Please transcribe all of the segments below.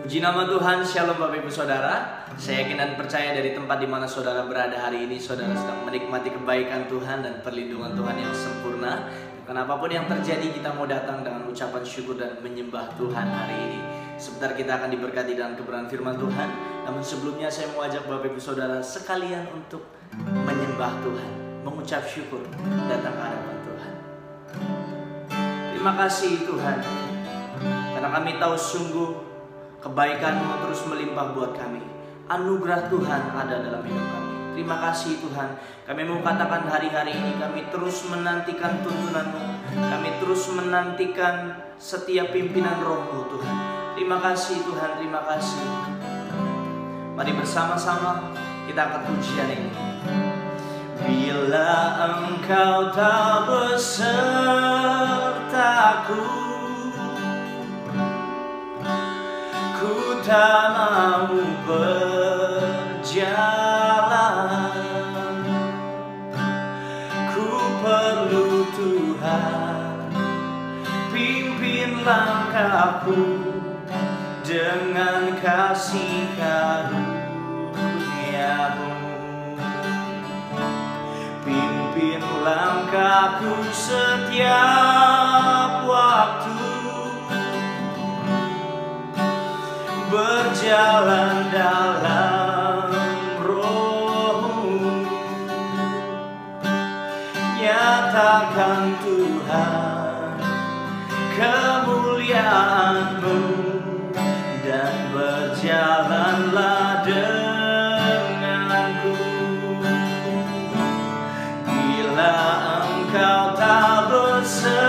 Puji nama Tuhan, Shalom Bapak Ibu Saudara. Saya yakin dan percaya dari tempat di mana saudara berada hari ini, saudara sedang menikmati kebaikan Tuhan dan perlindungan Tuhan yang sempurna. Karena apapun yang terjadi, kita mau datang dengan ucapan syukur dan menyembah Tuhan hari ini. Sebentar kita akan diberkati dalam kebenaran firman Tuhan. Namun sebelumnya saya mau ajak Bapak Ibu Saudara sekalian untuk menyembah Tuhan, mengucap syukur, datang ke hadapan Tuhan. Terima kasih Tuhan, karena kami tahu sungguh kebaikan-Mu terus melimpah buat kami. Anugerah Tuhan ada dalam hidup kami. Terima kasih Tuhan. Kami mau katakan hari-hari ini kami terus menantikan tuntunan-Mu. Kami terus menantikan setiap pimpinan Roh-Mu Tuhan. Terima kasih Tuhan, terima kasih. Mari bersama-sama kita angkat pujian ini. Bila Engkau tak besertaku, ku tak mau berjalan. Ku perlu Tuhan, pimpin langkahku dengan kasih karunia-Mu. Pimpin langkahku setiap waktu, berjalan dalam Roh-Mu. Nyatakan Tuhan kemuliaan-Mu, dan berjalanlah denganku. Bila Engkau tak besertaku,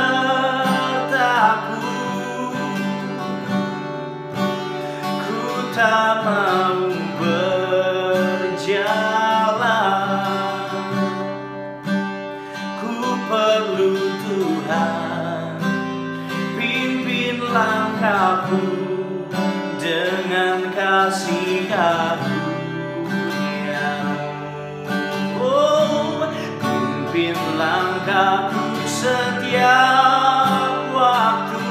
ku tak mau berjalan. Ku perlu Tuhan, pimpin langkahku dengan kasih karunia-Mu. Oh, pimpin langkahku setiap waktu,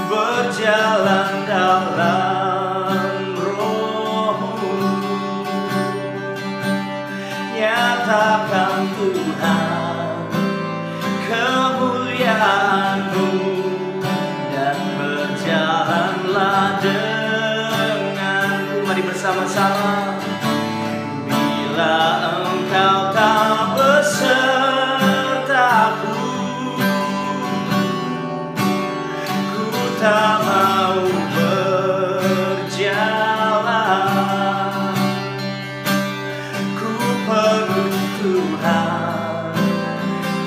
berjalan dalam Roh-Mu. Nyatakan Tuhan kemuliaan-Mu, dan berjalanlah denganku. Mari bersama-sama. Bila Engkau tak besertaku, ku tak mau berjalan. Ku perlu Tuhan,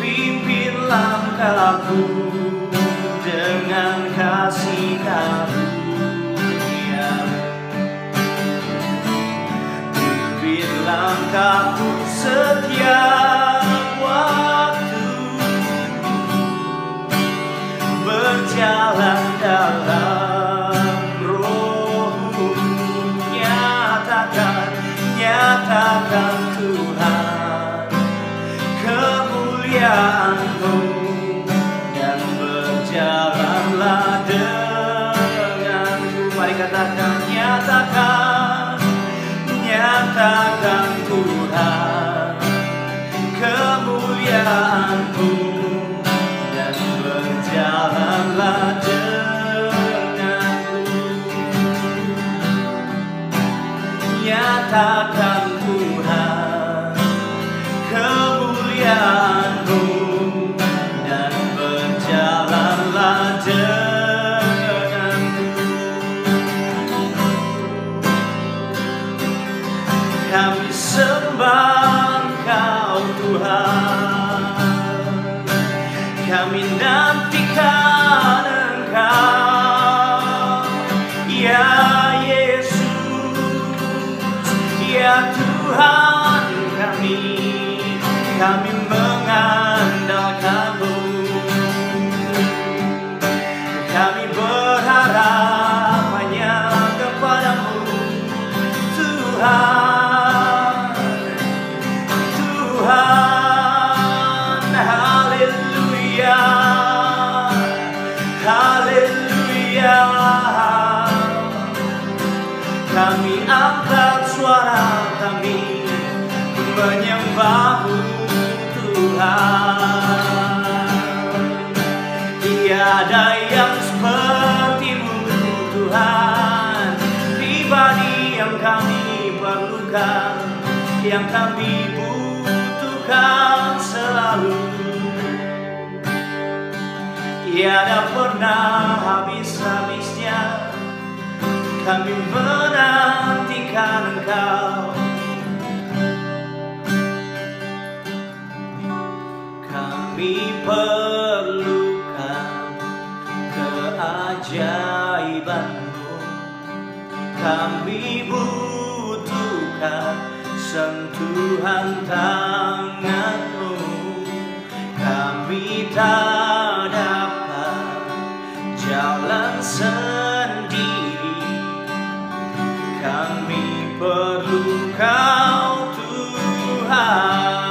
pimpin langkahku dengan kasih karunia-Mu. Pimpin langkahku setiap waktu, berjalan dalam Roh-Mu. Nyatakan Tuhan kemuliaan-Mu, dan berjalanlah denganku. Mari katakan, nyatakan Tuhan kemuliaan-Mu, dan berjalanlah denganku. Nyatakan Tuhan kemuliaan-Mu, dan berjalanlah denganku. Kami sembah Engkau Tuhan, kami nantikan Engkau, ya Yesus, ya Tuhan kami mengandalkan-Mu. Kami berharap hanya kepada-Mu, Tuhan, Tuhan, haleluya. kami butuhkan selalu. Tiada pernah habis-habisnya kami menantikan Engkau. Kami perlukan keajaiban-Mu, kami butuhkan sentuhan tangan-Mu. Kami tak dapat jalan sendiri, kami perlu Kau Tuhan.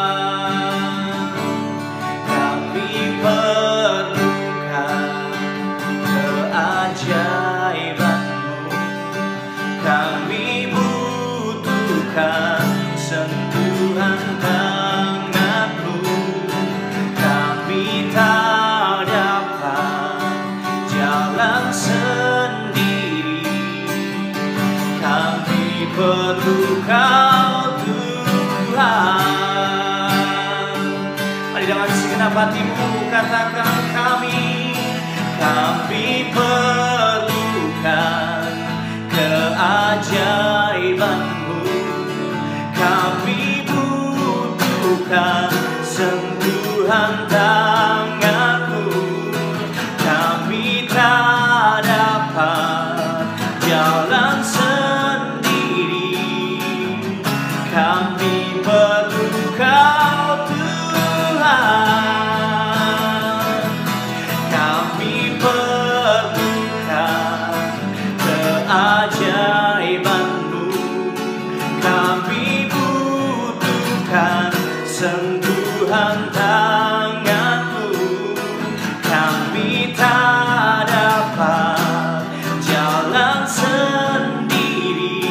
Kami perlukan keajaiban-Mu, kami butuhkan sentuhan tangan-Mu. Kami tak dapat jalan sendiri, kami perlu Kau Tuhan. Mari dengan segenap hatimu katakan kami perlukan keajaiban-Mu, kami butuhkan sentuhan tangan-Mu. Kami tak dapat jalan sendiri, kami perlu Kau Tuhan. Kami perlukan keajaiban-Mu, kami butuhkan sentuhan tangan-Mu. Kami tak dapat jalan sendiri,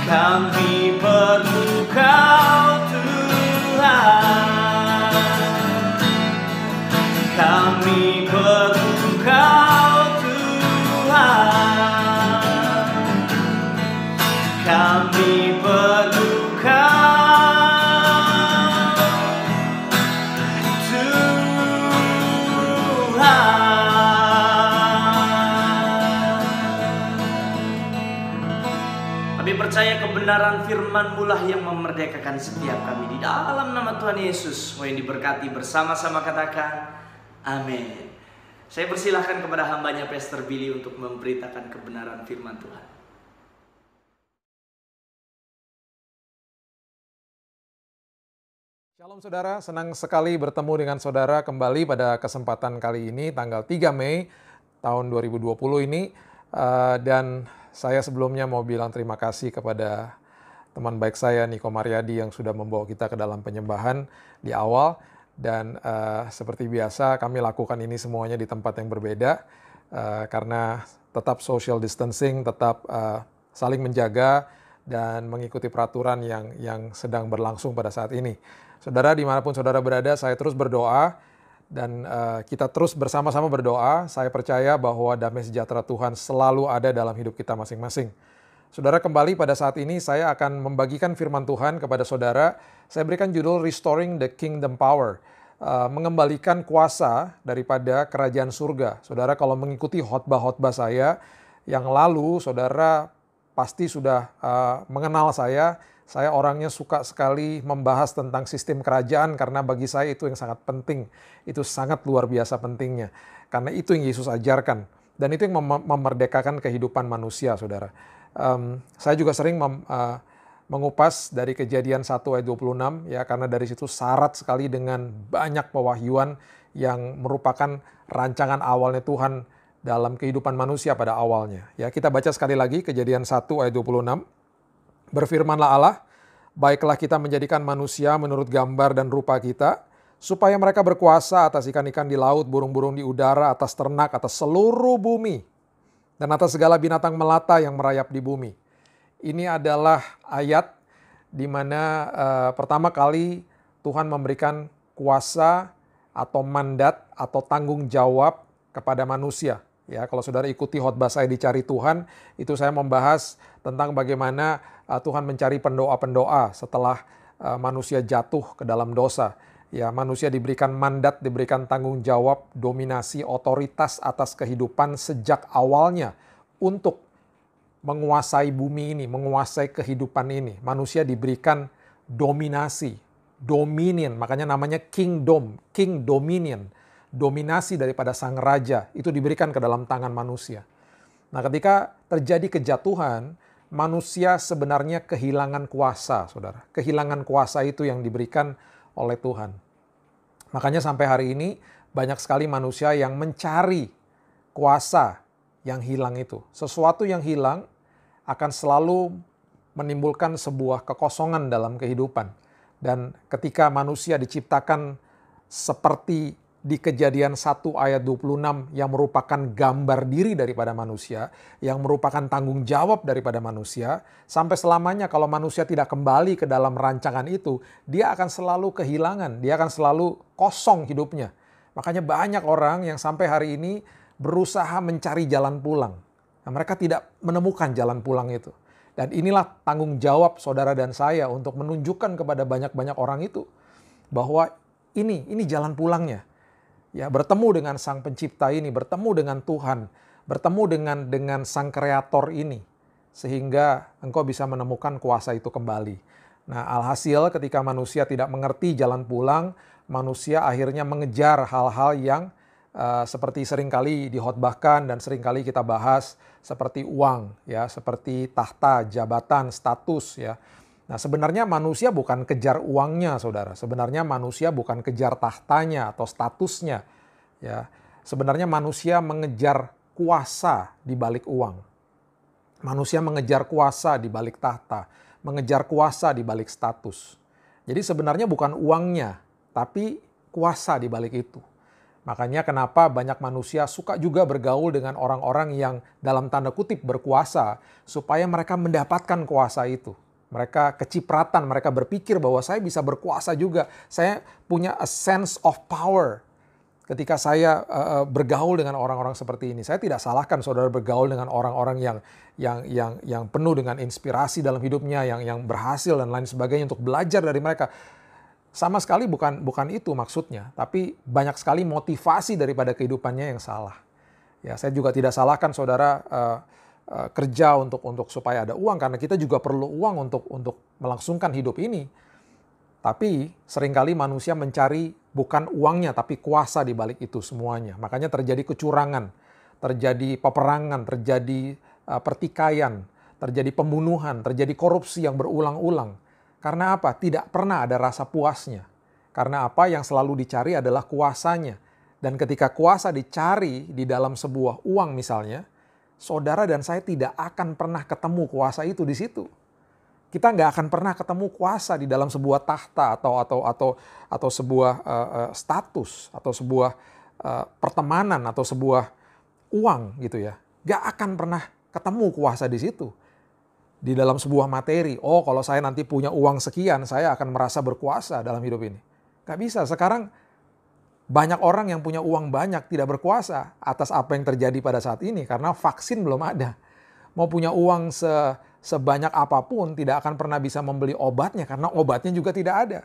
kami perlu Kau Tuhan. Kami perlu Kau Tuhan. Kami perlu Kau Tuhan. Kami percaya kebenaran firman-Mu lah yang memerdekakan setiap kami. Di dalam nama Tuhan Yesus, mau yang diberkati bersama-sama katakan amin. Saya persilahkan kepada hambanya Pastor Billy untuk memberitakan kebenaran firman Tuhan. Shalom saudara, senang sekali bertemu dengan saudara kembali pada kesempatan kali ini tanggal 3 Mei tahun 2020 ini. Dan saya sebelumnya mau bilang terima kasih kepada teman baik saya Niko Mariadi yang sudah membawa kita ke dalam penyembahan di awal. Dan seperti biasa kami lakukan ini semuanya di tempat yang berbeda karena tetap social distancing, tetap saling menjaga dan mengikuti peraturan yang sedang berlangsung pada saat ini. Saudara, dimanapun saudara berada, saya terus berdoa dan kita terus bersama-sama berdoa. Saya percaya bahwa damai sejahtera Tuhan selalu ada dalam hidup kita masing-masing. Saudara, kembali pada saat ini saya akan membagikan firman Tuhan kepada saudara. Saya berikan judul Restoring the Kingdom Power. Mengembalikan kuasa daripada kerajaan surga. Saudara, kalau mengikuti khotbah-khotbah saya yang lalu, saudara pasti sudah mengenal saya. Saya orangnya suka sekali membahas tentang sistem kerajaan karena bagi saya itu yang sangat penting. Itu sangat luar biasa pentingnya. Karena itu yang Yesus ajarkan. Dan itu yang memerdekakan kehidupan manusia, saudara. Saya juga sering mengupas dari Kejadian 1 ayat 26, ya, karena dari situ syarat sekali dengan banyak pewahyuan yang merupakan rancangan awalnya Tuhan dalam kehidupan manusia pada awalnya. Ya, kita baca sekali lagi Kejadian 1 ayat 26. Berfirmanlah Allah, baiklah kita menjadikan manusia menurut gambar dan rupa kita, supaya mereka berkuasa atas ikan-ikan di laut, burung-burung di udara, atas ternak, atas seluruh bumi, dan atas segala binatang melata yang merayap di bumi. Ini adalah ayat di mana pertama kali Tuhan memberikan kuasa atau mandat atau tanggung jawab kepada manusia. Ya, kalau saudara ikuti khotbah saya Dicari Tuhan, itu saya membahas tentang bagaimana Tuhan mencari pendoa-pendoa setelah manusia jatuh ke dalam dosa. Ya, manusia diberikan mandat, diberikan tanggung jawab, dominasi, otoritas atas kehidupan sejak awalnya untuk menguasai bumi ini, menguasai kehidupan ini. Manusia diberikan dominasi, dominion, makanya namanya kingdom, king dominion. Dominasi daripada sang raja itu diberikan ke dalam tangan manusia. Nah, ketika terjadi kejatuhan, manusia sebenarnya kehilangan kuasa, saudara. Kehilangan kuasa itu yang diberikan oleh Tuhan. Makanya sampai hari ini banyak sekali manusia yang mencari kuasa yang hilang itu. Sesuatu yang hilang akan selalu menimbulkan sebuah kekosongan dalam kehidupan. Dan ketika manusia diciptakan seperti di Kejadian 1 ayat 26 yang merupakan gambar diri daripada manusia, yang merupakan tanggung jawab daripada manusia, sampai selamanya kalau manusia tidak kembali ke dalam rancangan itu, dia akan selalu kehilangan, dia akan selalu kosong hidupnya. Makanya banyak orang yang sampai hari ini berusaha mencari jalan pulang. Nah, mereka tidak menemukan jalan pulang itu. Dan inilah tanggung jawab saudara dan saya untuk menunjukkan kepada banyak-banyak orang itu bahwa ini jalan pulangnya. Ya, bertemu dengan Sang Pencipta ini, bertemu dengan Tuhan, bertemu dengan Sang Kreator ini, sehingga engkau bisa menemukan kuasa itu kembali. Nah, alhasil ketika manusia tidak mengerti jalan pulang, manusia akhirnya mengejar hal-hal yang seperti seringkali dihotbahkan dan seringkali kita bahas, seperti uang, ya, seperti tahta, jabatan, status, ya. Nah, sebenarnya manusia bukan kejar uangnya, saudara. Sebenarnya manusia bukan kejar tahtanya atau statusnya. Ya, sebenarnya manusia mengejar kuasa di balik uang. Manusia mengejar kuasa di balik tahta, mengejar kuasa di balik status. Jadi sebenarnya bukan uangnya, tapi kuasa di balik itu. Makanya kenapa banyak manusia suka juga bergaul dengan orang-orang yang dalam tanda kutip berkuasa, supaya mereka mendapatkan kuasa itu. Mereka kecipratan, mereka berpikir bahwa saya bisa berkuasa juga. Saya punya a sense of power. Ketika saya bergaul dengan orang-orang seperti ini, saya tidak salahkan saudara bergaul dengan orang-orang yang penuh dengan inspirasi dalam hidupnya, yang berhasil dan lain sebagainya, untuk belajar dari mereka. Sama sekali bukan itu maksudnya, tapi banyak sekali motivasi daripada kehidupannya yang salah. Ya, saya juga tidak salahkan saudara kerja untuk supaya ada uang, karena kita juga perlu uang untuk melangsungkan hidup ini. Tapi seringkali manusia mencari bukan uangnya, tapi kuasa di balik itu semuanya. Makanya terjadi kecurangan, terjadi peperangan, terjadi pertikaian, terjadi pembunuhan, terjadi korupsi yang berulang-ulang. Karena apa? Tidak pernah ada rasa puasnya. Karena apa? Yang selalu dicari adalah kuasanya. Dan ketika kuasa dicari di dalam sebuah uang misalnya, saudara dan saya tidak akan pernah ketemu kuasa itu di situ. Kita nggak akan pernah ketemu kuasa di dalam sebuah tahta atau sebuah status atau sebuah pertemanan atau sebuah uang gitu ya. Nggak akan pernah ketemu kuasa di situ. Di dalam sebuah materi, oh kalau saya nanti punya uang sekian, saya akan merasa berkuasa dalam hidup ini. Nggak bisa. Sekarang banyak orang yang punya uang banyak tidak berkuasa atas apa yang terjadi pada saat ini karena vaksin belum ada. Mau punya uang sebanyak apapun tidak akan pernah bisa membeli obatnya karena obatnya juga tidak ada.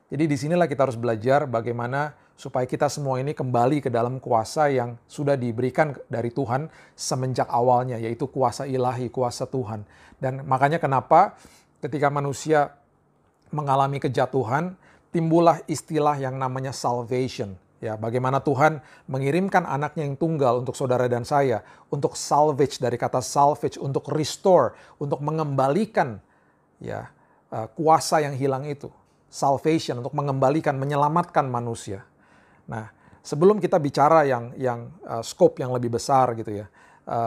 Jadi disinilah kita harus belajar bagaimana supaya kita semua ini kembali ke dalam kuasa yang sudah diberikan dari Tuhan semenjak awalnya, yaitu kuasa ilahi, kuasa Tuhan. Dan makanya kenapa ketika manusia mengalami kejatuhan, timbullah istilah yang namanya salvation. Ya, bagaimana Tuhan mengirimkan anaknya yang tunggal untuk saudara dan saya, untuk salvage, dari kata salvage, untuk restore, untuk mengembalikan ya kuasa yang hilang itu. Salvation, untuk mengembalikan, menyelamatkan manusia. Nah, sebelum kita bicara yang scope yang lebih besar gitu ya,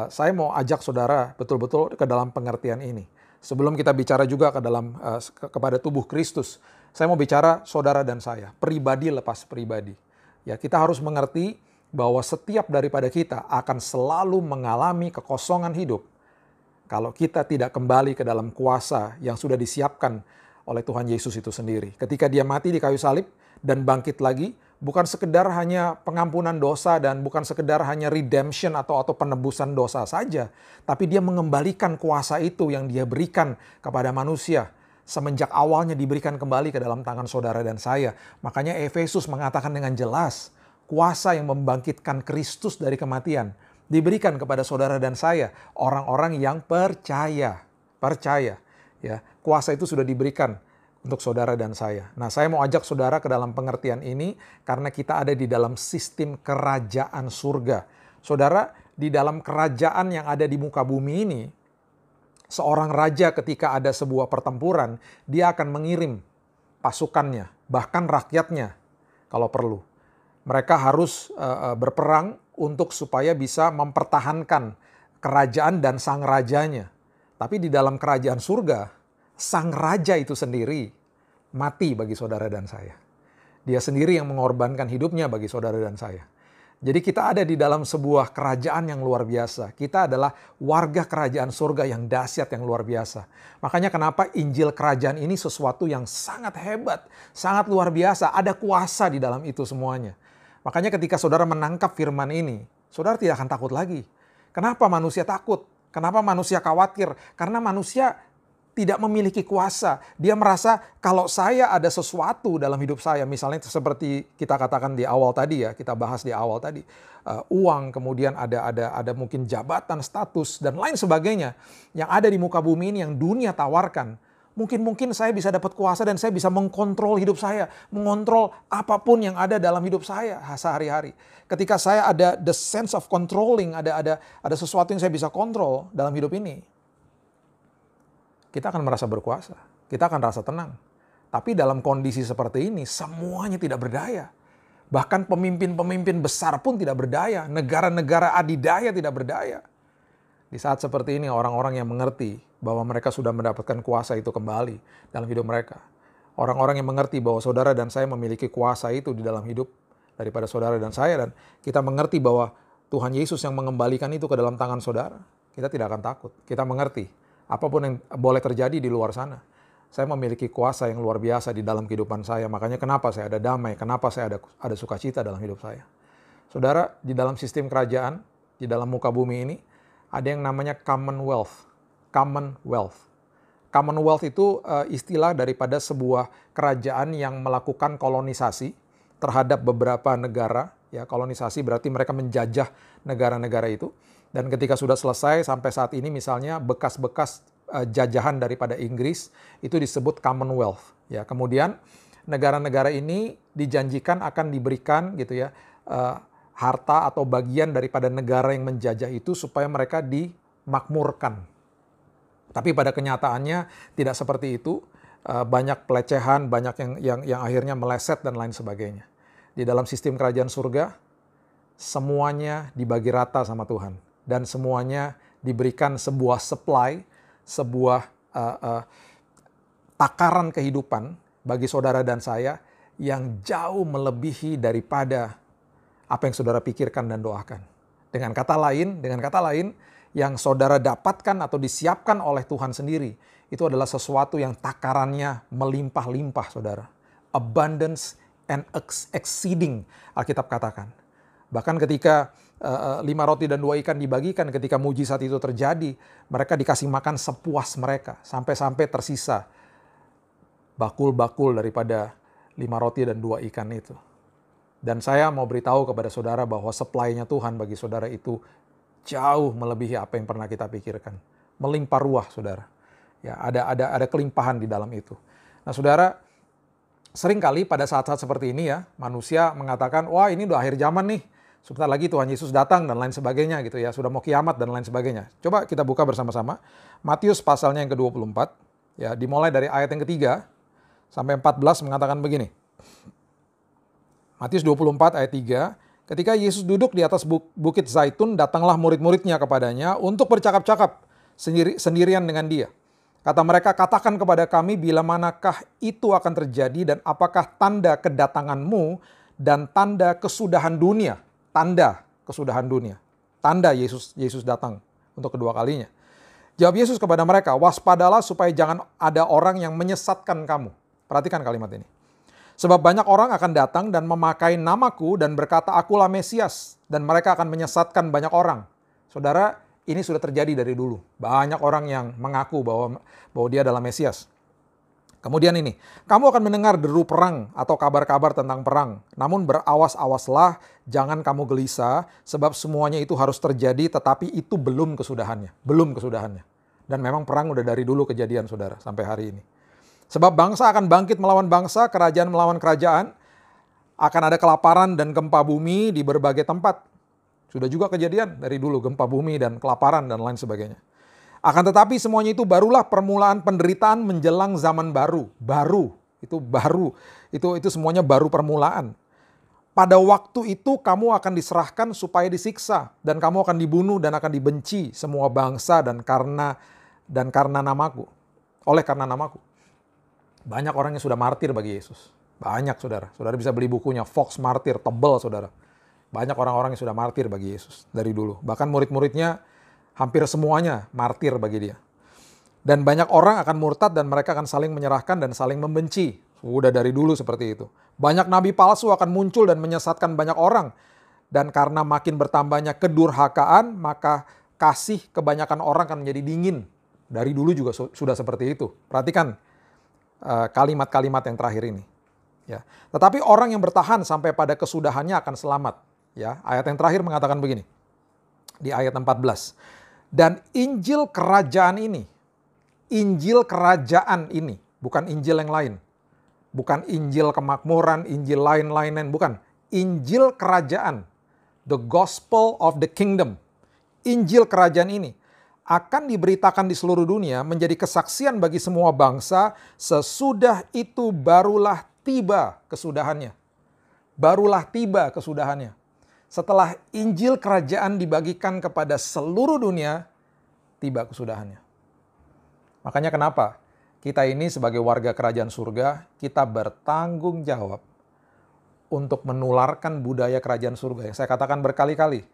saya mau ajak saudara betul-betul ke dalam pengertian ini. Sebelum kita bicara juga kepada tubuh Kristus, saya mau bicara saudara dan saya, pribadi lepas pribadi. Ya, kita harus mengerti bahwa setiap daripada kita akan selalu mengalami kekosongan hidup kalau kita tidak kembali ke dalam kuasa yang sudah disiapkan oleh Tuhan Yesus itu sendiri. Ketika dia mati di kayu salib dan bangkit lagi, bukan sekedar hanya pengampunan dosa dan bukan sekedar hanya redemption atau penebusan dosa saja, tapi dia mengembalikan kuasa itu yang dia berikan kepada manusia. Semenjak awalnya diberikan kembali ke dalam tangan saudara dan saya. Makanya Efesus mengatakan dengan jelas, kuasa yang membangkitkan Kristus dari kematian diberikan kepada saudara dan saya, orang-orang yang percaya. Percaya, ya. Kuasa itu sudah diberikan untuk saudara dan saya. Nah, saya mau ajak saudara ke dalam pengertian ini karena kita ada di dalam sistem kerajaan surga. Saudara, di dalam kerajaan yang ada di muka bumi ini, seorang raja ketika ada sebuah pertempuran, dia akan mengirim pasukannya, bahkan rakyatnya kalau perlu. Mereka harus berperang untuk supaya bisa mempertahankan kerajaan dan sang rajanya. Tapi di dalam kerajaan surga, sang raja itu sendiri mati bagi saudara dan saya. Dia sendiri yang mengorbankan hidupnya bagi saudara dan saya. Jadi kita ada di dalam sebuah kerajaan yang luar biasa. Kita adalah warga kerajaan surga yang dahsyat, yang luar biasa. Makanya kenapa Injil kerajaan ini sesuatu yang sangat hebat, sangat luar biasa. Ada kuasa di dalam itu semuanya. Makanya ketika saudara menangkap firman ini, saudara tidak akan takut lagi. Kenapa manusia takut? Kenapa manusia khawatir? Karena manusia tidak memiliki kuasa. Dia merasa kalau saya ada sesuatu dalam hidup saya, misalnya seperti kita katakan di awal tadi ya, kita bahas di awal tadi, uang, kemudian ada mungkin jabatan, status dan lain sebagainya yang ada di muka bumi ini yang dunia tawarkan. Mungkin saya bisa dapat kuasa dan saya bisa mengkontrol hidup saya, mengontrol apapun yang ada dalam hidup saya sehari-hari. Ketika saya ada the sense of controlling, ada sesuatu yang saya bisa kontrol dalam hidup ini, kita akan merasa berkuasa, kita akan rasa tenang. Tapi dalam kondisi seperti ini, semuanya tidak berdaya. Bahkan pemimpin-pemimpin besar pun tidak berdaya, negara-negara adidaya tidak berdaya. Di saat seperti ini, orang-orang yang mengerti bahwa mereka sudah mendapatkan kuasa itu kembali dalam hidup mereka. Orang-orang yang mengerti bahwa saudara dan saya memiliki kuasa itu di dalam hidup daripada saudara dan saya. Dan kita mengerti bahwa Tuhan Yesus yang mengembalikan itu ke dalam tangan saudara. Kita tidak akan takut, kita mengerti. Apapun yang boleh terjadi di luar sana, saya memiliki kuasa yang luar biasa di dalam kehidupan saya. Makanya kenapa saya ada damai, kenapa saya ada sukacita dalam hidup saya. Saudara, di dalam sistem kerajaan, di dalam muka bumi ini, ada yang namanya Commonwealth. Commonwealth. Commonwealth itu istilah daripada sebuah kerajaan yang melakukan kolonisasi terhadap beberapa negara. Ya, kolonisasi berarti mereka menjajah negara-negara itu. Dan ketika sudah selesai sampai saat ini misalnya bekas-bekas jajahan daripada Inggris itu disebut Commonwealth. Ya, kemudian negara-negara ini dijanjikan akan diberikan gitu ya harta atau bagian daripada negara yang menjajah itu supaya mereka dimakmurkan. Tapi pada kenyataannya tidak seperti itu. Banyak pelecehan, banyak yang akhirnya meleset dan lain sebagainya. Di dalam sistem kerajaan surga semuanya dibagi rata sama Tuhan. Dan semuanya diberikan sebuah supply, sebuah takaran kehidupan bagi saudara dan saya yang jauh melebihi daripada apa yang saudara pikirkan dan doakan. Dengan kata lain, yang saudara dapatkan atau disiapkan oleh Tuhan sendiri, itu adalah sesuatu yang takarannya melimpah-limpah, saudara. Abundance and exceeding, Alkitab katakan. Bahkan ketika 5 roti dan 2 ikan dibagikan, ketika mujizat itu terjadi, mereka dikasih makan sepuas mereka. Sampai-sampai tersisa bakul-bakul daripada 5 roti dan 2 ikan itu. Dan saya mau beritahu kepada saudara bahwa supply-nya Tuhan bagi saudara itu jauh melebihi apa yang pernah kita pikirkan. Melimpah ruah, saudara. Ya, ada kelimpahan di dalam itu. Nah, saudara, seringkali pada saat-saat seperti ini ya, manusia mengatakan, wah ini udah akhir zaman nih. Sebentar lagi Tuhan Yesus datang dan lain sebagainya gitu ya. Sudah mau kiamat dan lain sebagainya. Coba kita buka bersama-sama. Matius pasalnya yang ke-24. Ya, dimulai dari ayat yang ketiga sampai 14 mengatakan begini. Matius 24 ayat 3. Ketika Yesus duduk di atas bukit Zaitun, datanglah murid-muridnya kepadanya untuk bercakap-cakap sendirian dengan dia. Kata mereka, katakan kepada kami bila manakah itu akan terjadi dan apakah tanda kedatanganmu dan tanda kesudahan dunia. Tanda kesudahan dunia. Tanda Yesus datang untuk kedua kalinya. Jawab Yesus kepada mereka, waspadalah supaya jangan ada orang yang menyesatkan kamu. Perhatikan kalimat ini. Sebab banyak orang akan datang dan memakai namaku dan berkata, akulah Mesias. Dan mereka akan menyesatkan banyak orang. Saudara, ini sudah terjadi dari dulu. Banyak orang yang mengaku bahwa dia adalah Mesias. Kemudian ini, kamu akan mendengar deru perang atau kabar-kabar tentang perang. Namun berawas-awaslah, jangan kamu gelisah, sebab semuanya itu harus terjadi, tetapi itu belum kesudahannya. Belum kesudahannya. Dan memang perang udah dari dulu kejadian, saudara, sampai hari ini. Sebab bangsa akan bangkit melawan bangsa, kerajaan melawan kerajaan, akan ada kelaparan dan gempa bumi di berbagai tempat. Sudah juga kejadian dari dulu, gempa bumi dan kelaparan dan lain sebagainya. Akan tetapi semuanya itu barulah permulaan penderitaan menjelang zaman baru. Baru. Itu semuanya baru permulaan. Pada waktu itu kamu akan diserahkan supaya disiksa. Dan kamu akan dibunuh dan akan dibenci semua bangsa dan karena namaku. Oleh karena namaku. Banyak orang yang sudah martir bagi Yesus. Banyak, saudara. Saudara bisa beli bukunya, Fox Martir, tebal, saudara. Banyak orang-orang yang sudah martir bagi Yesus dari dulu. Bahkan murid-muridnya hampir semuanya martir bagi dia. Dan banyak orang akan murtad dan mereka akan saling menyerahkan dan saling membenci. Sudah dari dulu seperti itu. Banyak nabi palsu akan muncul dan menyesatkan banyak orang. Dan karena makin bertambahnya kedurhakaan, maka kasih kebanyakan orang akan menjadi dingin. Dari dulu juga sudah seperti itu. Perhatikan kalimat-kalimat yang terakhir ini. Ya. Tetapi orang yang bertahan sampai pada kesudahannya akan selamat. Ya. Ayat yang terakhir mengatakan begini. Di ayat 14. Dan Injil kerajaan ini, bukan Injil yang lain. Bukan Injil kemakmuran, Injil lain-lainen, bukan. Injil kerajaan, the gospel of the kingdom. Injil kerajaan ini akan diberitakan di seluruh dunia menjadi kesaksian bagi semua bangsa, sesudah itu barulah tiba kesudahannya. Barulah tiba kesudahannya. Setelah Injil kerajaan dibagikan kepada seluruh dunia, tiba kesudahannya. Makanya kenapa kita ini sebagai warga kerajaan surga, kita bertanggung jawab untuk menularkan budaya kerajaan surga. Yang saya katakan berkali-kali,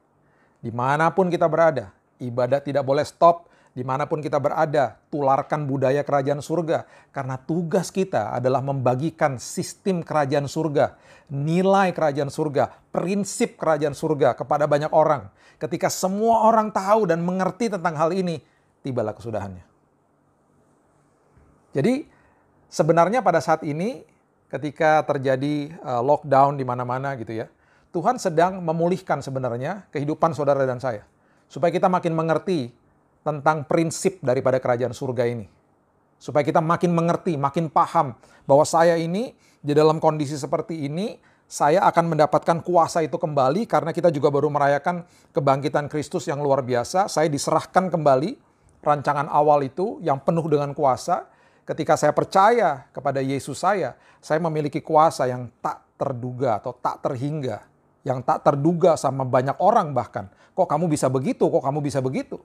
dimanapun kita berada, ibadah tidak boleh stop. Dimanapun kita berada, tularkan budaya kerajaan surga. Karena tugas kita adalah membagikan sistem kerajaan surga, nilai kerajaan surga, prinsip kerajaan surga kepada banyak orang. Ketika semua orang tahu dan mengerti tentang hal ini, tibalah kesudahannya. Jadi sebenarnya pada saat ini, ketika terjadi lockdown di mana-mana gitu ya, Tuhan sedang memulihkan sebenarnya kehidupan saudara dan saya. Supaya kita makin mengerti tentang prinsip daripada kerajaan surga ini. Supaya kita makin mengerti, makin paham bahwa saya ini di dalam kondisi seperti ini, saya akan mendapatkan kuasa itu kembali karena kita juga baru merayakan kebangkitan Kristus yang luar biasa. Saya diserahkan kembali rancangan awal itu yang penuh dengan kuasa. Ketika saya percaya kepada Yesus saya memiliki kuasa yang tak terduga atau tak terhingga. Yang tak terduga sama banyak orang bahkan. Kok kamu bisa begitu? Kok kamu bisa begitu?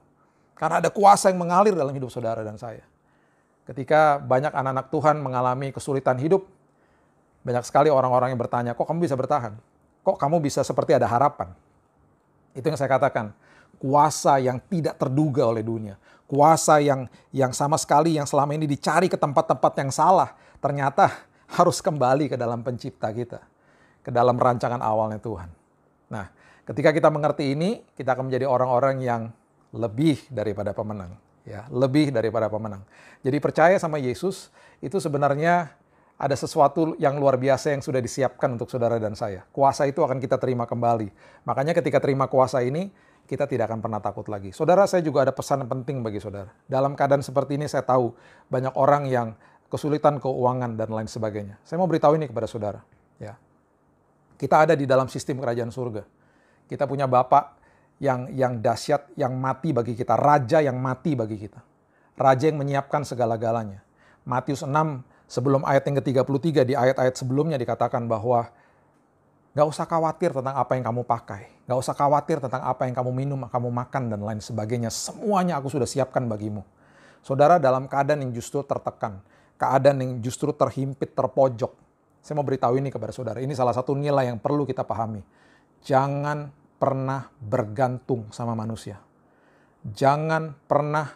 Karena ada kuasa yang mengalir dalam hidup saudara dan saya. Ketika banyak anak-anak Tuhan mengalami kesulitan hidup, banyak sekali orang-orang yang bertanya, kok kamu bisa bertahan? Kok kamu bisa seperti ada harapan? Itu yang saya katakan, kuasa yang tidak terduga oleh dunia. Kuasa yang sama sekali yang selama ini dicari ke tempat-tempat yang salah, ternyata harus kembali ke dalam pencipta kita. Ke dalam rancangan awalnya Tuhan. Nah, ketika kita mengerti ini, kita akan menjadi orang-orang yang lebih daripada pemenang, ya, lebih daripada pemenang. Jadi percaya sama Yesus itu sebenarnya ada sesuatu yang luar biasa yang sudah disiapkan untuk saudara dan saya. Kuasa itu akan kita terima kembali. Makanya ketika terima kuasa ini, kita tidak akan pernah takut lagi. Saudara, saya juga ada pesan penting bagi saudara. Dalam keadaan seperti ini saya tahu banyak orang yang kesulitan keuangan dan lain sebagainya. Saya mau beritahu ini kepada saudara, ya. Kita ada di dalam sistem kerajaan surga. Kita punya Bapa yang dahsyat, yang mati bagi kita. Raja yang mati bagi kita. Raja yang menyiapkan segala-galanya. Matius 6 sebelum ayat yang ke-33, di ayat-ayat sebelumnya dikatakan bahwa gak usah khawatir tentang apa yang kamu pakai. Gak usah khawatir tentang apa yang kamu minum, kamu makan, dan lain sebagainya. Semuanya aku sudah siapkan bagimu. Saudara, dalam keadaan yang justru tertekan. Keadaan yang justru terhimpit, terpojok. Saya mau beritahu ini kepada saudara. Ini salah satu nilai yang perlu kita pahami. Jangan pernah bergantung sama manusia. Jangan pernah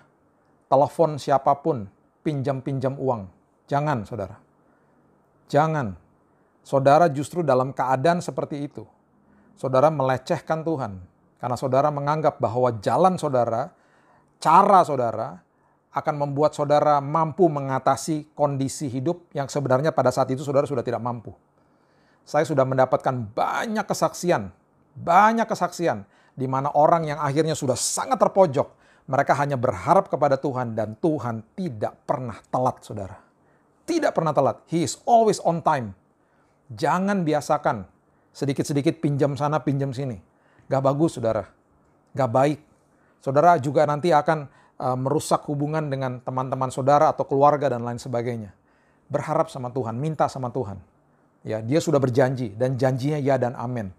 telepon siapapun, pinjam-pinjam uang. Jangan, saudara. Jangan. saudara justru dalam keadaan seperti itu, saudara melecehkan Tuhan. Karena saudara menganggap bahwa jalan saudara, cara saudara, akan membuat saudara mampu mengatasi kondisi hidup yang sebenarnya pada saat itu saudara sudah tidak mampu. Saya sudah mendapatkan banyak kesaksian di mana orang yang akhirnya sudah sangat terpojok, mereka hanya berharap kepada Tuhan dan Tuhan tidak pernah telat, saudara. Tidak pernah telat. He is always on time. Jangan biasakan sedikit-sedikit pinjam sana, pinjam sini. Gak bagus, saudara. Gak baik. Saudara juga nanti akan merusak hubungan dengan teman-teman saudara atau keluarga dan lain sebagainya. Berharap sama Tuhan, minta sama Tuhan. Ya, dia sudah berjanji dan janjinya ya dan amin.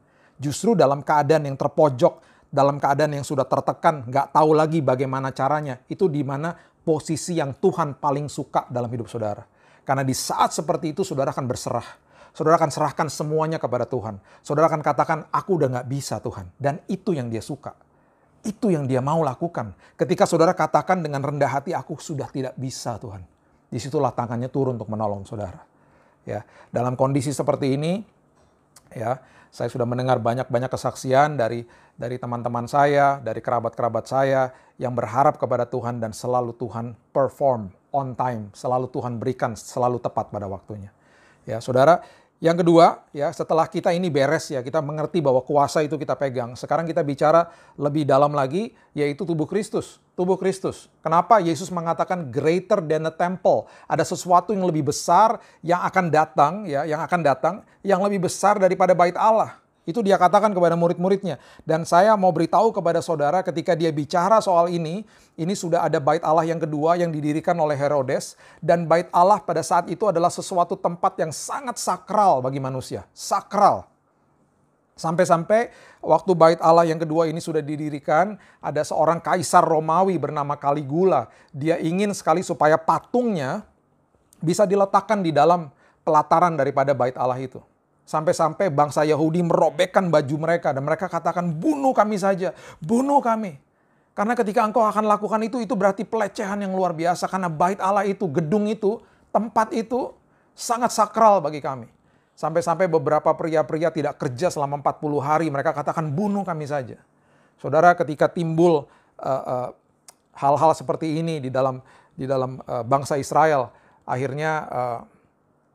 Justru dalam keadaan yang terpojok, dalam keadaan yang sudah tertekan, gak tahu lagi bagaimana caranya, itu di mana posisi yang Tuhan paling suka dalam hidup saudara. Karena di saat seperti itu saudara akan berserah. Saudara akan serahkan semuanya kepada Tuhan. Saudara akan katakan, aku udah gak bisa Tuhan. Dan itu yang dia suka. Itu yang dia mau lakukan. Ketika saudara katakan dengan rendah hati, aku sudah tidak bisa Tuhan. Disitulah tangannya turun untuk menolong saudara. Ya, dalam kondisi seperti ini, ya, saya sudah mendengar banyak kesaksian dari teman-teman saya, dari kerabat-kerabat saya yang berharap kepada Tuhan dan selalu Tuhan perform on time, selalu Tuhan berikan selalu tepat pada waktunya. Ya, saudara, yang kedua, ya, setelah kita ini beres ya, kita mengerti bahwa kuasa itu kita pegang. Sekarang kita bicara lebih dalam lagi, yaitu tubuh Kristus. Tubuh Kristus. Kenapa Yesus mengatakan greater than the temple? Ada sesuatu yang lebih besar yang akan datang, ya, yang lebih besar daripada bait Allah. Itu dia katakan kepada murid-muridnya. Dan saya mau beritahu kepada saudara ketika dia bicara soal ini sudah ada bait Allah yang kedua yang didirikan oleh Herodes. Dan bait Allah pada saat itu adalah sesuatu tempat yang sangat sakral bagi manusia. Sakral. Sampai-sampai waktu bait Allah yang kedua ini sudah didirikan, ada seorang kaisar Romawi bernama Caligula. Dia ingin sekali supaya patungnya bisa diletakkan di dalam pelataran daripada bait Allah itu. Sampai-sampai bangsa Yahudi merobekkan baju mereka dan mereka katakan, bunuh kami saja, bunuh kami. Karena ketika engkau akan lakukan itu berarti pelecehan yang luar biasa. Karena bait Allah itu, gedung itu, tempat itu sangat sakral bagi kami. Sampai-sampai beberapa pria-pria tidak kerja selama 40 hari, mereka katakan bunuh kami saja. Saudara, ketika timbul hal-hal seperti ini di dalam bangsa Israel, akhirnya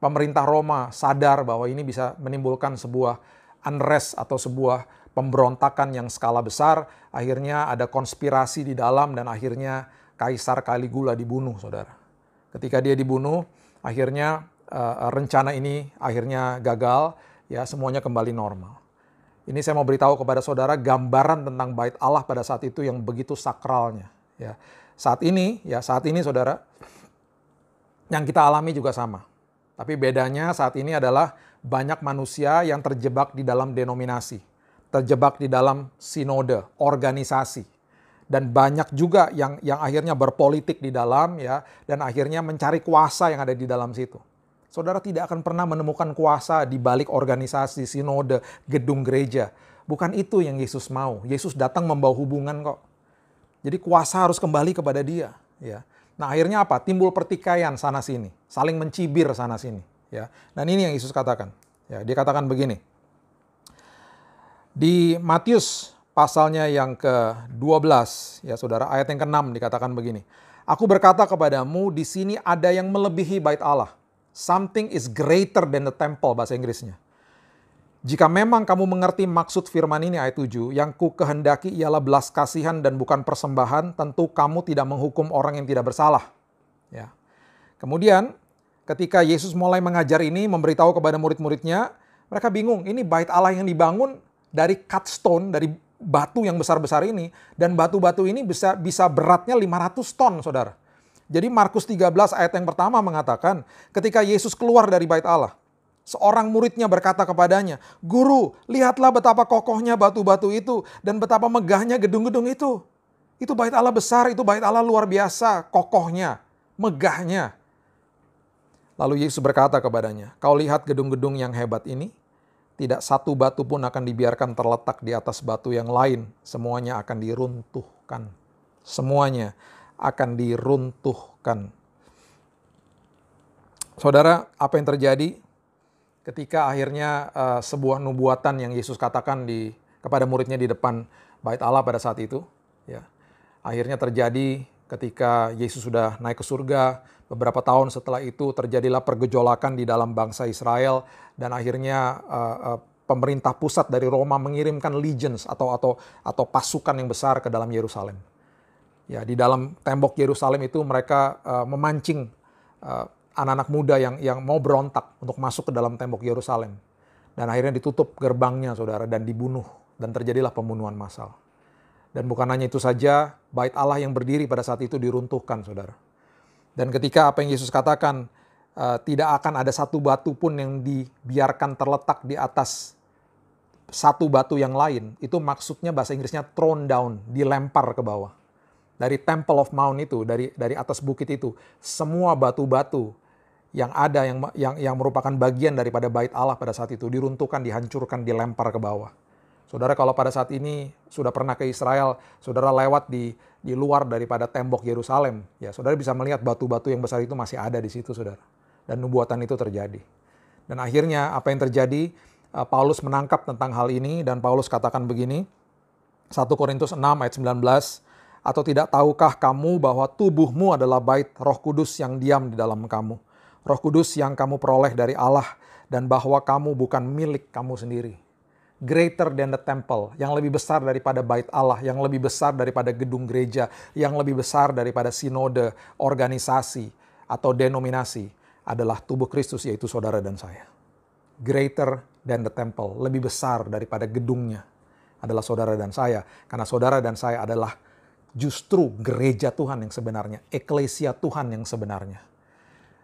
pemerintah Roma sadar bahwa ini bisa menimbulkan sebuah unrest atau sebuah pemberontakan yang skala besar. Akhirnya ada konspirasi di dalam dan akhirnya Kaisar Caligula dibunuh, saudara. Ketika dia dibunuh, akhirnya rencana ini akhirnya gagal, ya, semuanya kembali normal. Ini saya mau beritahu kepada saudara gambaran tentang bait Allah pada saat itu yang begitu sakralnya. Ya. Saat ini saudara, yang kita alami juga sama. Tapi bedanya saat ini adalah banyak manusia yang terjebak di dalam denominasi, terjebak di dalam sinode, organisasi. Dan banyak juga yang akhirnya berpolitik di dalam, ya, dan akhirnya mencari kuasa yang ada di dalam situ. Saudara tidak akan pernah menemukan kuasa di balik organisasi, sinode, gedung gereja. Bukan itu yang Yesus mau. Yesus datang membawa hubungan kok. Jadi kuasa harus kembali kepada Dia, ya. Nah, akhirnya apa? Timbul pertikaian sana sini, saling mencibir sana sini, ya. Dan ini yang Yesus katakan. Ya, dia katakan begini. Di Matius pasalnya yang ke-12, ya saudara, ayat yang ke-6 dikatakan begini. Aku berkata kepadamu, di sini ada yang melebihi bait Allah. Something is greater than the temple, bahasa Inggrisnya. Jika memang kamu mengerti maksud firman ini, ayat 7, yang ku kehendaki ialah belas kasihan dan bukan persembahan, tentu kamu tidak menghukum orang yang tidak bersalah. Ya. Kemudian, ketika Yesus mulai mengajar ini, memberitahu kepada murid-muridnya, mereka bingung, ini bait Allah yang dibangun dari cut stone, dari batu yang besar-besar ini, dan batu-batu ini bisa beratnya 500 ton, saudara. Jadi Markus 13 ayat yang pertama mengatakan, ketika Yesus keluar dari bait Allah, seorang muridnya berkata kepadanya, Guru, lihatlah betapa kokohnya batu-batu itu dan betapa megahnya gedung-gedung itu. Itu bait Allah besar, itu bait Allah luar biasa, kokohnya, megahnya. Lalu Yesus berkata kepadanya, kau lihat gedung-gedung yang hebat ini? Tidak satu batu pun akan dibiarkan terletak di atas batu yang lain. Semuanya akan diruntuhkan. Semuanya akan diruntuhkan. Saudara, apa yang terjadi? ketika akhirnya sebuah nubuatan yang Yesus katakan kepada muridnya di depan Bait Allah pada saat itu, ya, akhirnya terjadi ketika Yesus sudah naik ke surga. Beberapa tahun setelah itu terjadilah pergejolakan di dalam bangsa Israel, dan akhirnya pemerintah pusat dari Roma mengirimkan legions atau pasukan yang besar ke dalam Yerusalem. Ya, di dalam tembok Yerusalem itu mereka memancing anak-anak muda yang mau berontak untuk masuk ke dalam tembok Yerusalem. Dan akhirnya ditutup gerbangnya, saudara, dan dibunuh. Dan terjadilah pembunuhan massal. Dan bukan hanya itu saja, Bait Allah yang berdiri pada saat itu diruntuhkan, saudara. Dan ketika apa yang Yesus katakan, tidak akan ada satu batu pun yang dibiarkan terletak di atas satu batu yang lain. Itu maksudnya bahasa Inggrisnya thrown down, dilempar ke bawah. Dari Temple of Mount itu, dari atas bukit itu, semua batu-batu yang ada, yang merupakan bagian daripada Bait Allah pada saat itu, diruntuhkan, dihancurkan, dilempar ke bawah. Saudara, kalau pada saat ini sudah pernah ke Israel, saudara lewat di luar daripada tembok Yerusalem, ya saudara bisa melihat batu-batu yang besar itu masih ada di situ, saudara. Dan nubuatan itu terjadi. Dan akhirnya apa yang terjadi, Paulus menangkap tentang hal ini, dan Paulus katakan begini, 1 Korintus 6 ayat 19, atau tidak tahukah kamu bahwa tubuhmu adalah bait Roh Kudus yang diam di dalam kamu, Roh Kudus yang kamu peroleh dari Allah, dan bahwa kamu bukan milik kamu sendiri. Greater than the temple, yang lebih besar daripada Bait Allah, yang lebih besar daripada gedung gereja, yang lebih besar daripada sinode, organisasi, atau denominasi, adalah tubuh Kristus, yaitu saudara dan saya. Greater than the temple, lebih besar daripada gedungnya, adalah saudara dan saya. Karena saudara dan saya adalah justru gereja Tuhan yang sebenarnya, eklesia Tuhan yang sebenarnya.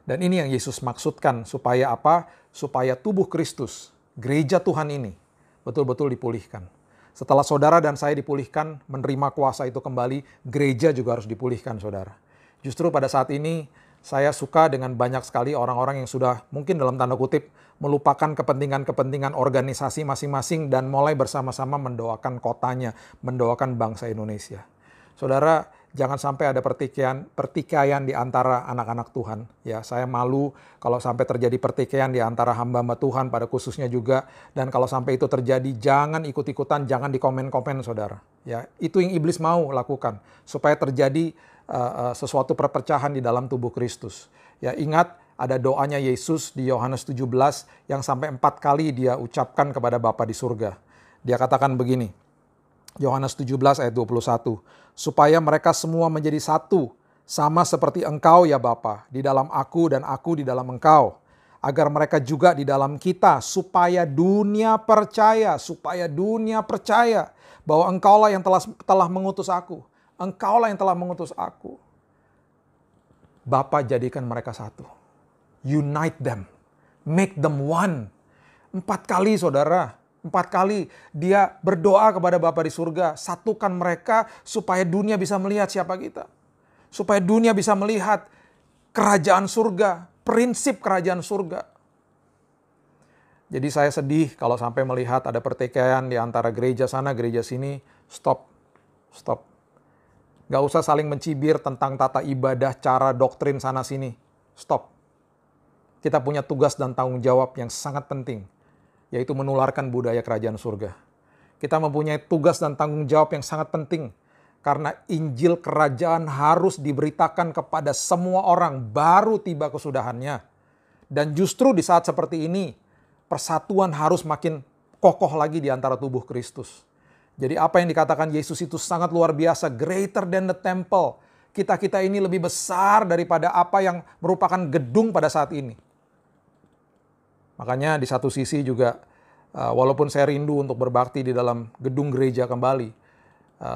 Dan ini yang Yesus maksudkan, supaya apa? Supaya tubuh Kristus, gereja Tuhan ini, betul-betul dipulihkan. Setelah saudara dan saya dipulihkan, menerima kuasa itu kembali, gereja juga harus dipulihkan, saudara. Justru pada saat ini, saya suka dengan banyak sekali orang-orang yang sudah mungkin dalam tanda kutip melupakan kepentingan-kepentingan organisasi masing-masing dan mulai bersama-sama mendoakan kotanya, mendoakan bangsa Indonesia. Saudara, jangan sampai ada pertikaian di antara anak-anak Tuhan. Ya, saya malu kalau sampai terjadi pertikaian di antara hamba-hamba Tuhan pada khususnya juga. Dan kalau sampai itu terjadi, jangan ikut-ikutan, jangan dikomen-komen, saudara. Ya, itu yang iblis mau lakukan supaya terjadi sesuatu perpecahan di dalam tubuh Kristus. Ya, ingat ada doanya Yesus di Yohanes 17 yang sampai 4 kali dia ucapkan kepada Bapa di surga. Dia katakan begini, Yohanes 17 ayat 21, supaya mereka semua menjadi satu, sama seperti Engkau ya Bapa, di dalam aku dan aku di dalam Engkau, agar mereka juga di dalam kita, supaya dunia percaya bahwa Engkaulah yang telah mengutus aku. Engkaulah yang telah mengutus aku. Bapa, jadikan mereka satu. Unite them. Make them one. 4 kali, saudara. 4 kali dia berdoa kepada Bapa di surga, satukan mereka supaya dunia bisa melihat siapa kita. Supaya dunia bisa melihat kerajaan surga, prinsip kerajaan surga. Jadi saya sedih kalau sampai melihat ada pertikaian di antara gereja sana, gereja sini. Stop. Gak usah saling mencibir tentang tata ibadah, cara doktrin sana sini. Stop. Kita punya tugas dan tanggung jawab yang sangat penting, yaitu menularkan budaya kerajaan surga. Kita mempunyai tugas dan tanggung jawab yang sangat penting, karena Injil kerajaan harus diberitakan kepada semua orang, baru tiba kesudahannya. Dan justru di saat seperti ini, persatuan harus makin kokoh lagi di antara tubuh Kristus. Jadi apa yang dikatakan Yesus itu sangat luar biasa, greater than the temple. Kita ini lebih besar daripada apa yang merupakan gedung pada saat ini. Makanya di satu sisi juga, walaupun saya rindu untuk berbakti di dalam gedung gereja kembali,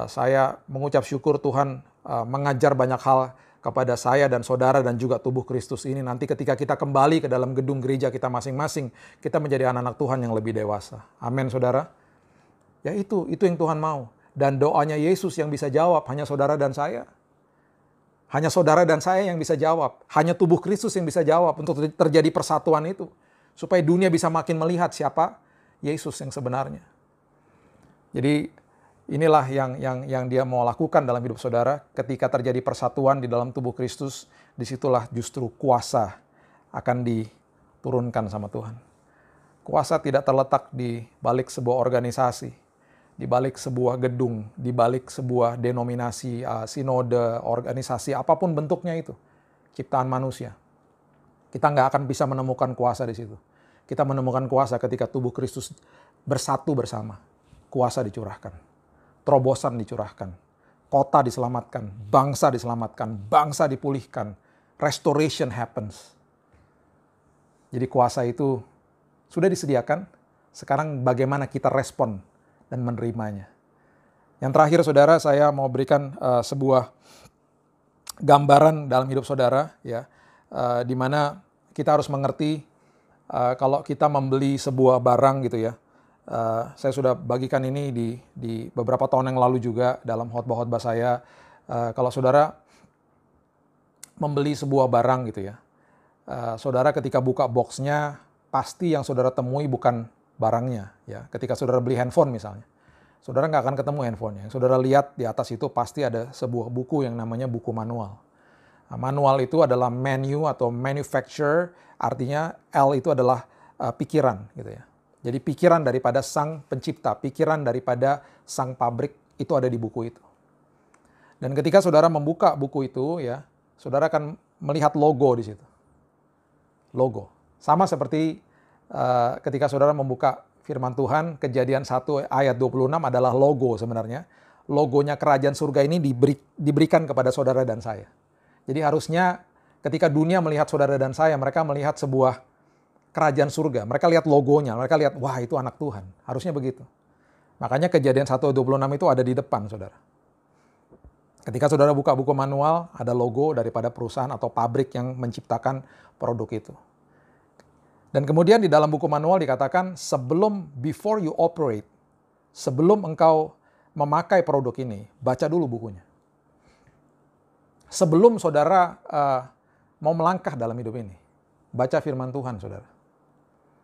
saya mengucap syukur Tuhan mengajar banyak hal kepada saya dan saudara dan juga tubuh Kristus ini. Nanti ketika kita kembali ke dalam gedung gereja kita masing-masing, kita menjadi anak-anak Tuhan yang lebih dewasa. Amin, saudara. Ya itu yang Tuhan mau. Dan doanya Yesus yang bisa jawab, hanya saudara dan saya. Hanya saudara dan saya yang bisa jawab. Hanya tubuh Kristus yang bisa jawab untuk terjadi persatuan itu. Supaya dunia bisa makin melihat siapa Yesus yang sebenarnya. Jadi inilah yang dia mau lakukan dalam hidup saudara. Ketika terjadi persatuan di dalam tubuh Kristus, disitulah justru kuasa akan diturunkan sama Tuhan. Kuasa tidak terletak di balik sebuah organisasi, di balik sebuah gedung, di balik sebuah denominasi, sinode, organisasi, apapun bentuknya itu, ciptaan manusia. Kita nggak akan bisa menemukan kuasa di situ. Kita menemukan kuasa ketika tubuh Kristus bersatu bersama. Kuasa dicurahkan, terobosan dicurahkan, kota diselamatkan, bangsa dipulihkan, restoration happens. Jadi kuasa itu sudah disediakan, sekarang bagaimana kita respon dan menerimanya. Yang terakhir saudara, saya mau berikan sebuah gambaran dalam hidup saudara, ya, di mana kita harus mengerti kalau kita membeli sebuah barang gitu ya. Saya sudah bagikan ini di beberapa tahun yang lalu juga dalam khotbah-khotbah saya. Kalau saudara membeli sebuah barang gitu ya, saudara ketika buka boxnya, pasti yang saudara temui bukan barangnya. Ya. Ketika saudara beli handphone misalnya, saudara nggak akan ketemu handphonenya. Yang saudara lihat di atas itu pasti ada sebuah buku yang namanya buku manual. Nah, manual itu adalah menu atau manufacturer, artinya L itu adalah pikiran gitu ya. Jadi pikiran daripada sang pencipta, pikiran daripada sang pabrik itu ada di buku itu. Dan ketika saudara membuka buku itu ya, saudara akan melihat logo di situ. Logo. Sama seperti ketika saudara membuka firman Tuhan, Kejadian 1 ayat 26 adalah logo sebenarnya. Logonya kerajaan surga ini diberikan kepada saudara dan saya. Jadi harusnya ketika dunia melihat saudara dan saya, mereka melihat sebuah kerajaan surga. Mereka lihat logonya, mereka lihat, wah itu anak Tuhan. Harusnya begitu. Makanya Kejadian 1 ayat 26 itu ada di depan saudara. Ketika saudara buka buku manual, ada logo daripada perusahaan atau pabrik yang menciptakan produk itu. Dan kemudian di dalam buku manual dikatakan before you operate, sebelum engkau memakai produk ini, baca dulu bukunya. Sebelum saudara mau melangkah dalam hidup ini, baca firman Tuhan saudara.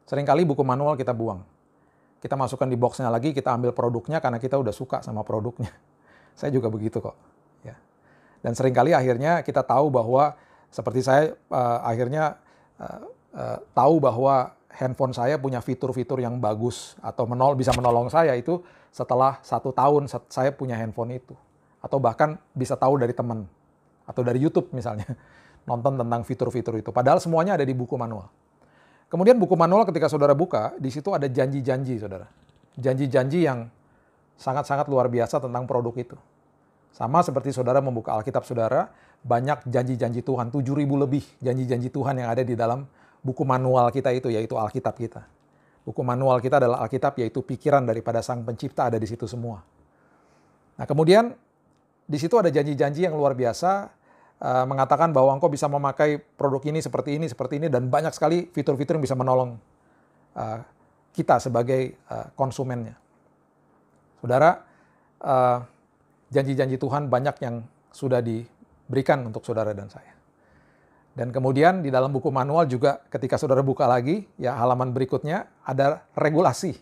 Seringkali buku manual kita buang. Kita masukkan di boxnya lagi, kita ambil produknya karena kita udah suka sama produknya. Saya juga begitu kok. Ya. Dan seringkali akhirnya kita tahu bahwa, seperti saya akhirnya tahu bahwa handphone saya punya fitur-fitur yang bagus atau bisa menolong saya itu setelah 1 tahun saya punya handphone itu. Atau bahkan bisa tahu dari teman atau dari YouTube misalnya, nonton tentang fitur-fitur itu. Padahal semuanya ada di buku manual. Kemudian buku manual ketika saudara buka, di situ ada janji-janji saudara. Janji-janji yang sangat-sangat luar biasa tentang produk itu. Sama seperti saudara membuka Alkitab saudara, banyak janji-janji Tuhan, 7.000 lebih janji-janji Tuhan yang ada di dalam buku manual kita itu, yaitu Alkitab kita. Buku manual kita adalah Alkitab, yaitu pikiran daripada Sang Pencipta ada di situ semua. Nah kemudian di situ ada janji-janji yang luar biasa, mengatakan bahwa engkau bisa memakai produk ini, seperti ini, dan banyak sekali fitur-fitur yang bisa menolong kita sebagai konsumennya. Saudara, janji-janji Tuhan banyak yang sudah diberikan untuk saudara dan saya. Dan kemudian di dalam buku manual juga ketika saudara buka lagi, ya halaman berikutnya ada regulasi.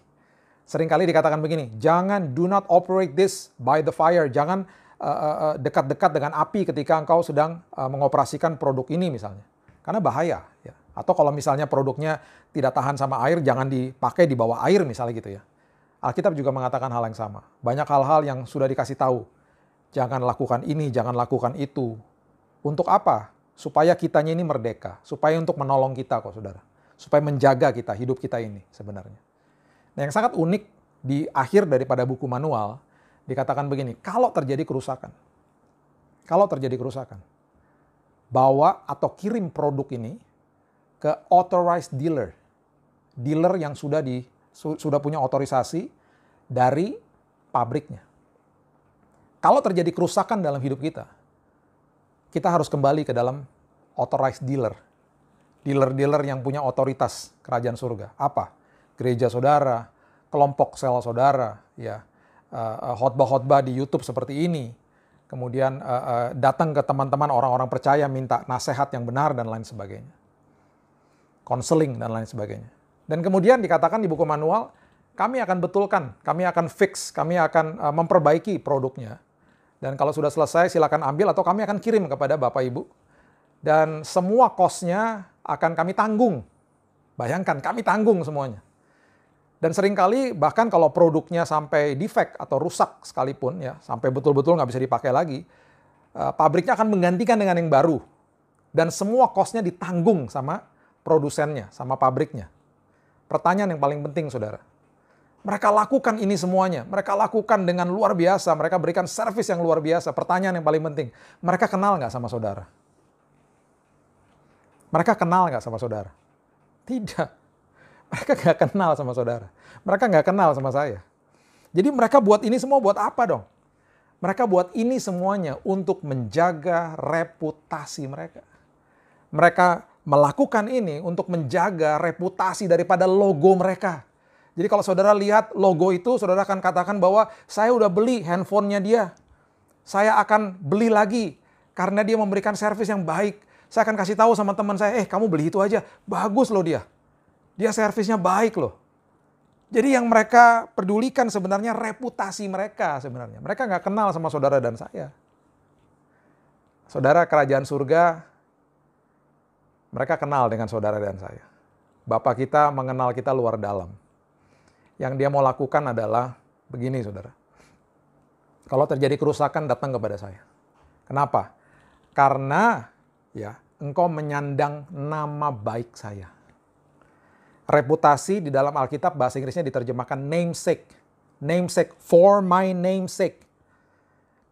Seringkali dikatakan begini, do not operate this by the fire, jangan dekat-dekat dengan api ketika engkau sedang mengoperasikan produk ini misalnya. Karena bahaya. Ya. Atau kalau misalnya produknya tidak tahan sama air, jangan dipakai di bawah air misalnya gitu ya. Alkitab juga mengatakan hal yang sama. Banyak hal-hal yang sudah dikasih tahu. Jangan lakukan ini, jangan lakukan itu. Untuk apa? Supaya kitanya ini merdeka. Supaya untuk menolong kita kok saudara. Supaya menjaga kita, hidup kita ini sebenarnya. Nah yang sangat unik di akhir daripada buku manual, dikatakan begini, kalau terjadi kerusakan, bawa atau kirim produk ini ke authorized dealer. Dealer yang sudah punya otorisasi dari pabriknya. Kalau terjadi kerusakan dalam hidup kita harus kembali ke dalam authorized dealer. Dealer-dealer yang punya otoritas kerajaan surga. Apa? Gereja saudara, kelompok sel saudara, ya, khotbah-khotbah di YouTube seperti ini. Kemudian datang ke teman-teman orang-orang percaya minta nasihat yang benar dan lain sebagainya. Konseling dan lain sebagainya. Dan kemudian dikatakan di buku manual, kami akan betulkan, kami akan fix, kami akan memperbaiki produknya. Dan kalau sudah selesai silakan ambil atau kami akan kirim kepada Bapak Ibu. Dan semua cost-nya akan kami tanggung. Bayangkan, kami tanggung semuanya. Dan seringkali bahkan kalau produknya sampai defect atau rusak sekalipun, ya, sampai betul-betul nggak bisa dipakai lagi, pabriknya akan menggantikan dengan yang baru. Dan semua cost-nya ditanggung sama produsennya, sama pabriknya. Pertanyaan yang paling penting, saudara. Mereka lakukan ini semuanya. Mereka lakukan dengan luar biasa. Mereka berikan servis yang luar biasa. Pertanyaan yang paling penting, mereka kenal nggak sama saudara? Mereka kenal nggak sama saudara? Tidak. Mereka nggak kenal sama saudara. Mereka nggak kenal sama saya. Jadi mereka buat ini semua buat apa dong? Mereka buat ini semuanya untuk menjaga reputasi mereka. Mereka melakukan ini untuk menjaga reputasi daripada logo mereka. Jadi kalau saudara lihat logo itu, saudara akan katakan bahwa saya udah beli handphonenya dia. Saya akan beli lagi karena dia memberikan servis yang baik. Saya akan kasih tahu sama teman saya, kamu beli itu aja, bagus loh dia. Dia servisnya baik loh. Jadi yang mereka pedulikan sebenarnya reputasi mereka sebenarnya. Mereka nggak kenal sama saudara dan saya. Saudara, kerajaan surga, mereka kenal dengan saudara dan saya. Bapak kita mengenal kita luar dalam. Yang dia mau lakukan adalah begini, saudara. Kalau terjadi kerusakan, datang kepada saya. Kenapa? Karena ya, engkau menyandang nama baik saya. Reputasi di dalam Alkitab bahasa Inggrisnya diterjemahkan namesake. Namesake, for my namesake.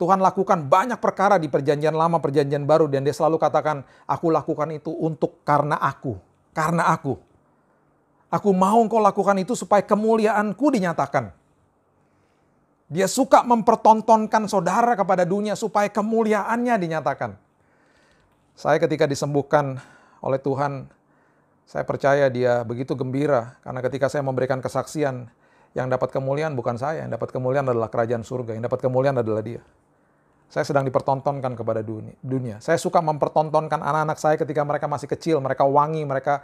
Tuhan lakukan banyak perkara di perjanjian lama, perjanjian baru, dan dia selalu katakan, aku lakukan itu untuk karena aku. Karena aku. Aku mau engkau lakukan itu supaya kemuliaanku dinyatakan. Dia suka mempertontonkan saudara kepada dunia supaya kemuliaannya dinyatakan. Saya ketika disembuhkan oleh Tuhan, saya percaya dia begitu gembira karena ketika saya memberikan kesaksian, yang dapat kemuliaan bukan saya, yang dapat kemuliaan adalah kerajaan surga, yang dapat kemuliaan adalah dia. Saya sedang dipertontonkan kepada dunia. Saya suka mempertontonkan anak-anak saya ketika mereka masih kecil, mereka wangi, mereka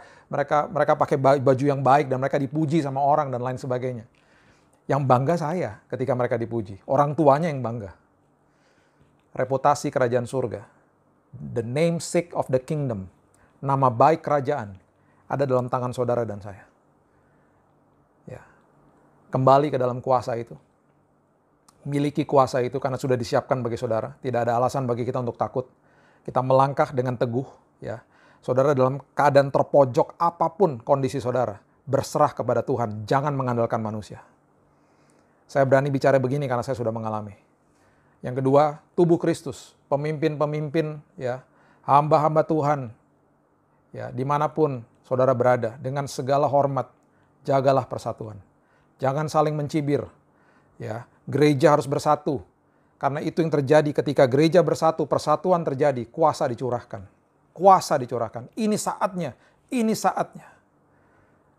pakai baju yang baik dan mereka dipuji sama orang dan lain sebagainya. Yang bangga saya ketika mereka dipuji, orang tuanya yang bangga. Reputasi kerajaan surga, the namesake of the kingdom, nama baik kerajaan, ada dalam tangan saudara dan saya. Ya. Kembali ke dalam kuasa itu. Miliki kuasa itu karena sudah disiapkan bagi saudara. Tidak ada alasan bagi kita untuk takut. Kita melangkah dengan teguh. Ya. Saudara dalam keadaan terpojok apapun kondisi saudara, berserah kepada Tuhan. Jangan mengandalkan manusia. Saya berani bicara begini karena saya sudah mengalami. Yang kedua, tubuh Kristus. Pemimpin-pemimpin, ya, hamba-hamba Tuhan. Ya, dimanapun saudara berada, dengan segala hormat, jagalah persatuan. Jangan saling mencibir. Ya, gereja harus bersatu. Karena itu yang terjadi ketika gereja bersatu, persatuan terjadi, kuasa dicurahkan. Kuasa dicurahkan. Ini saatnya, ini saatnya.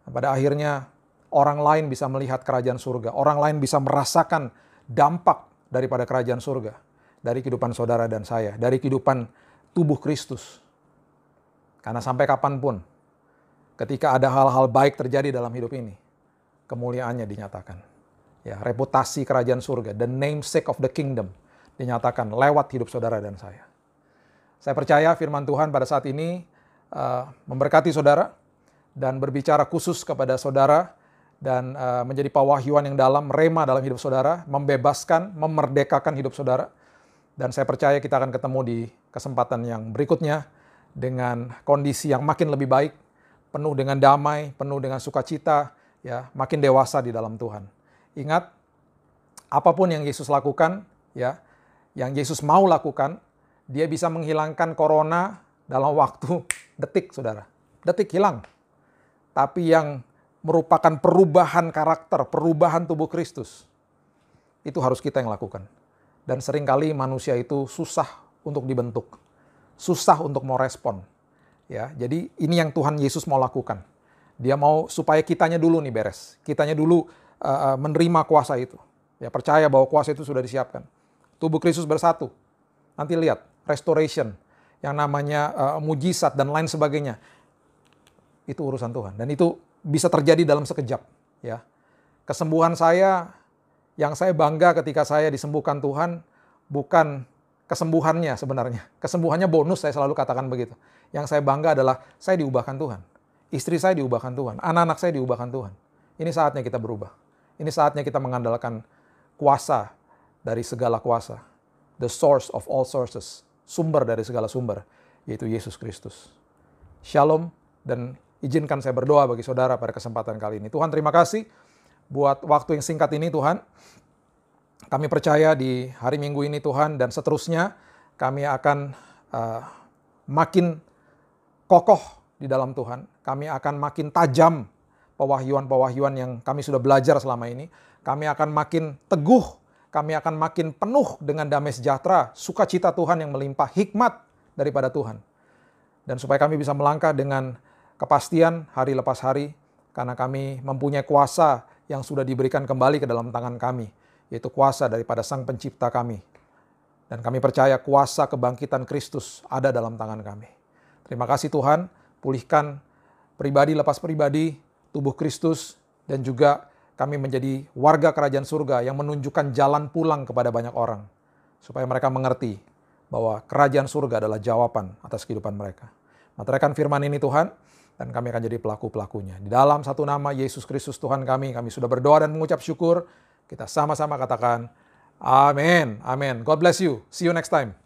Pada akhirnya, orang lain bisa melihat kerajaan surga. Orang lain bisa merasakan dampak daripada kerajaan surga. Dari kehidupan saudara dan saya. Dari kehidupan tubuh Kristus. Karena sampai kapanpun, ketika ada hal-hal baik terjadi dalam hidup ini, kemuliaannya dinyatakan. Ya, reputasi kerajaan surga, the namesake of the kingdom, dinyatakan lewat hidup saudara dan saya. Saya percaya firman Tuhan pada saat ini memberkati saudara dan berbicara khusus kepada saudara dan menjadi pewahyuan yang dalam, rema dalam hidup saudara, membebaskan, memerdekakan hidup saudara. Dan saya percaya kita akan ketemu di kesempatan yang berikutnya dengan kondisi yang makin lebih baik, penuh dengan damai, penuh dengan sukacita, ya, makin dewasa di dalam Tuhan. Ingat, apapun yang Yesus lakukan, ya, yang Yesus mau lakukan, dia bisa menghilangkan corona dalam waktu detik, saudara. Detik hilang. Tapi yang merupakan perubahan karakter, perubahan tubuh Kristus, itu harus kita yang lakukan. Dan seringkali manusia itu susah untuk dibentuk, susah untuk mau respon. Ya, jadi ini yang Tuhan Yesus mau lakukan. Dia mau supaya kitanya dulu nih beres, kitanya dulu menerima kuasa itu. Ya, percaya bahwa kuasa itu sudah disiapkan. Tubuh Kristus bersatu. Nanti lihat restoration, yang namanya mujizat dan lain sebagainya. Itu urusan Tuhan dan itu bisa terjadi dalam sekejap. Ya, kesembuhan saya, yang saya bangga ketika saya disembuhkan Tuhan, bukan kesembuhannya sebenarnya. Kesembuhannya bonus, saya selalu katakan begitu. Yang saya bangga adalah saya diubahkan Tuhan. Istri saya diubahkan Tuhan. Anak-anak saya diubahkan Tuhan. Ini saatnya kita berubah. Ini saatnya kita mengandalkan kuasa dari segala kuasa. The source of all sources. Sumber dari segala sumber, yaitu Yesus Kristus. Shalom, dan izinkan saya berdoa bagi saudara pada kesempatan kali ini. Tuhan, terima kasih buat waktu yang singkat ini, Tuhan. Kami percaya di hari Minggu ini, Tuhan, dan seterusnya kami akan makin kokoh di dalam Tuhan. Kami akan makin tajam pewahyuan-pewahyuan yang kami sudah belajar selama ini. Kami akan makin teguh. Kami akan makin penuh dengan damai sejahtera, sukacita Tuhan yang melimpah, hikmat daripada Tuhan. Dan supaya kami bisa melangkah dengan kepastian hari lepas hari, karena kami mempunyai kuasa yang sudah diberikan kembali ke dalam tangan kami, yaitu kuasa daripada Sang Pencipta kami. Dan kami percaya kuasa kebangkitan Kristus ada dalam tangan kami. Terima kasih Tuhan, pulihkan pribadi lepas pribadi, tubuh Kristus, dan juga kami menjadi warga kerajaan surga yang menunjukkan jalan pulang kepada banyak orang. Supaya mereka mengerti bahwa kerajaan surga adalah jawaban atas kehidupan mereka. Materaikan firman ini Tuhan, dan kami akan jadi pelaku-pelakunya. Di dalam satu nama Yesus Kristus Tuhan kami sudah berdoa dan mengucap syukur. Kita sama-sama katakan, amin, amin. God bless you. See you next time.